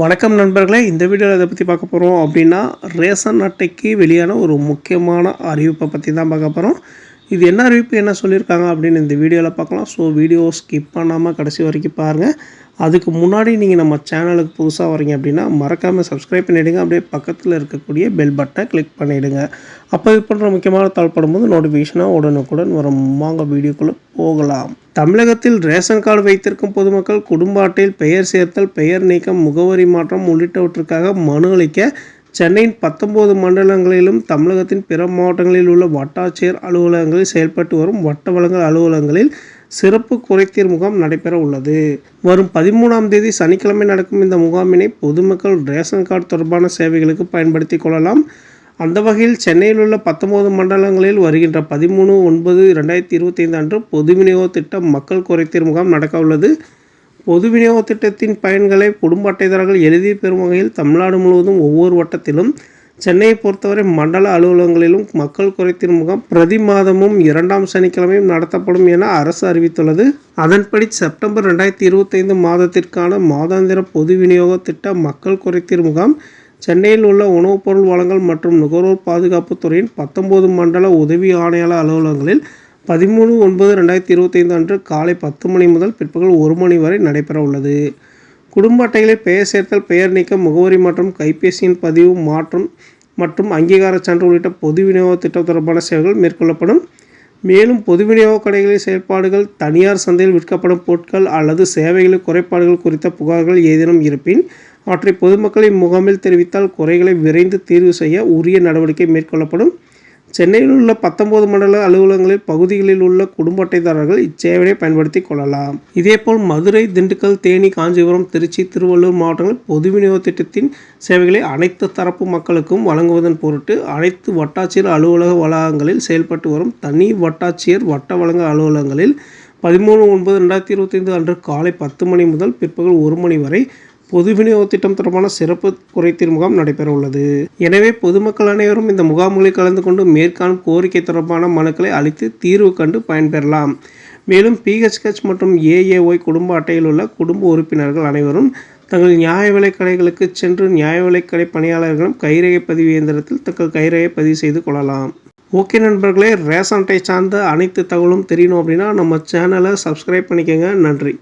வணக்கம் நண்பர்களே, இந்த வீடியோவில் எதை பற்றி பார்க்க போகிறோம் அப்படின்னா, ரேஷன் அட்டைக்கு வெளியான ஒரு முக்கியமான அறிவிப்பை பற்றி தான் பார்க்க போகிறோம். இது என்ன அறிவிப்பு, என்ன சொல்லியிருக்காங்க அப்படின்னு இந்த வீடியோவில் பார்க்கலாம். ஸோ வீடியோ ஸ்கிப் பண்ணாமல் கடைசி வரைக்கும் பாருங்கள். அதுக்கு முன்னாடி நீங்கள் நம்ம சேனலுக்கு புதுசாக வரீங்க அப்படின்னா மறக்காமல் சப்ஸ்கிரைப் பண்ணிவிடுங்க. அப்படியே பக்கத்தில் இருக்கக்கூடிய பெல் பட்டனை கிளிக் பண்ணிவிடுங்க. அப்போ இது பண்ணுற முக்கியமான தகவல்படும்போது நோட்டிஃபிகேஷனாக உடனுக்குடன் வரும். வாங்க வீடியோக்குள்ளே போகலாம். தமிழகத்தில் ரேஷன் கார்டு வைத்திருக்கும் பொதுமக்கள் குடும்ப அட்டையில் பெயர் சேர்த்தல், பெயர் நீக்கம், முகவரி மாற்றம் உள்ளிட்டவற்றுக்காக மனு அளிக்க சென்னையின் 19 மண்டலங்களிலும் தமிழகத்தின் பிற மாவட்டங்களில் உள்ள வட்டாட்சியர் அலுவலகங்களில் செயல்பட்டு வரும் வட்ட வழங்கல் அலுவலகங்களில் சிறப்பு குறைதீர் முகாம் நடைபெற உள்ளது. வரும் 13ஆம் தேதி சனிக்கிழமை நடக்கும் இந்த முகாமினை பொதுமக்கள் ரேஷன் கார்டு தொடர்பான சேவைகளுக்கு பயன்படுத்தி கொள்ளலாம். அந்த வகையில் சென்னையில் உள்ள 19 மண்டலங்களில் வருகின்ற 13/9/2025 அன்று பொது விநியோக திட்டம் மக்கள் குறைதீர் முகாம் நடக்க உள்ளது. பொது விநியோக திட்டத்தின் பயன்களை குடும்ப அட்டைதாரர்கள் எளிதில் பெறும் வகையில் தமிழ்நாடு முழுவதும் ஒவ்வொரு வட்டத்திலும், சென்னையை பொறுத்தவரை மண்டல அலுவலகங்களிலும் மக்கள் குறைதீர் முகாம் பிரதி மாதமும் 2ஆம் சனிக்கிழமையும் நடத்தப்படும் என அரசு அறிவித்துள்ளது. அதன்படி செப்டம்பர் 2025 மாதத்திற்கான மாதாந்திர பொது விநியோக திட்ட மக்கள் குறைதீர் முகாம் சென்னையில் உள்ள உணவுப் பொருள் வழங்கல் மற்றும் நுகர்வோர் பாதுகாப்பு துறையின் 19 மண்டல உதவி ஆணையாளர் அலுவலகங்களில் 13/9/2025 அன்று காலை 10 மணி முதல் பிற்பகல் 1 மணி வரை நடைபெற உள்ளது. குடும்ப அட்டைகளில் பெயர் சேர்த்தல், பெயர் நீக்கம், முகவரி மாற்றம், கைபேசியின் பதிவு மாற்றம் மற்றும் அங்கீகார சான்று உள்ளிட்ட பொது விநியோக திட்டம் தொடர்பான சேவைகள் மேற்கொள்ளப்படும். மேலும் பொது விநியோக கடைகளின் செயல்பாடுகள், தனியார் சந்தையில் விற்கப்படும் பொருட்கள் அல்லது சேவைகளில் குறைபாடுகள் குறித்த புகார்கள் ஏதேனும் இருப்பின் அவற்றை பொதுமக்கள் இம்முகாமில் தெரிவித்தால் குறைகளை விரைந்து தீர்வு செய்ய உரிய நடவடிக்கை மேற்கொள்ளப்படும். சென்னையில் உள்ள 19 மண்டல அலுவலகங்களில் பகுதிகளில் உள்ள குடும்ப அட்டைதாரர்கள் இச்சேவையை பயன்படுத்தி கொள்ளலாம். இதேபோல் மதுரை, திண்டுக்கல், தேனி, காஞ்சிபுரம், திருச்சி, திருவள்ளூர் மாவட்டங்களில் பொது விநியோக திட்டத்தின் சேவைகளை அனைத்து தரப்பு மக்களுக்கும் வழங்குவதன் பொருட்டு அனைத்து வட்டாட்சியர் அலுவலக வளாகங்களில் செயல்பட்டு வரும் தனி வட்டாட்சியர் வட்ட வழங்கல் அலுவலகங்களில் 13/9/2025 அன்று காலை 10 மணி முதல் பிற்பகல் 1 மணி வரை பொது விநியோக திட்டம் தொடர்பான சிறப்பு குறைதீர் முகாம் நடைபெற உள்ளது. எனவே பொதுமக்கள் அனைவரும் இந்த முகாம்களில் கலந்து கொண்டு மேற்காணும் கோரிக்கை தொடர்பான மனுக்களை அளித்து தீர்வு கண்டு பயன்பெறலாம். மேலும் PHH மற்றும் AAY குடும்ப அட்டையில் உள்ள குடும்ப உறுப்பினர்கள் அனைவரும் தங்கள் நியாய விலைக் கடைகளுக்கு சென்று நியாய விலைக் கடை பணியாளர்களும் கைரேகை பதிவு இயந்திரத்தில் தங்கள் கைரேகை பதிவு செய்து கொள்ளலாம். ஓகே நண்பர்களே, ரேஷன் அட்டை சார்ந்த அனைத்து தகவலும் தெரியணும் அப்படின்னா நம்ம சேனலை சப்ஸ்கிரைப் பண்ணிக்கோங்க. நன்றி.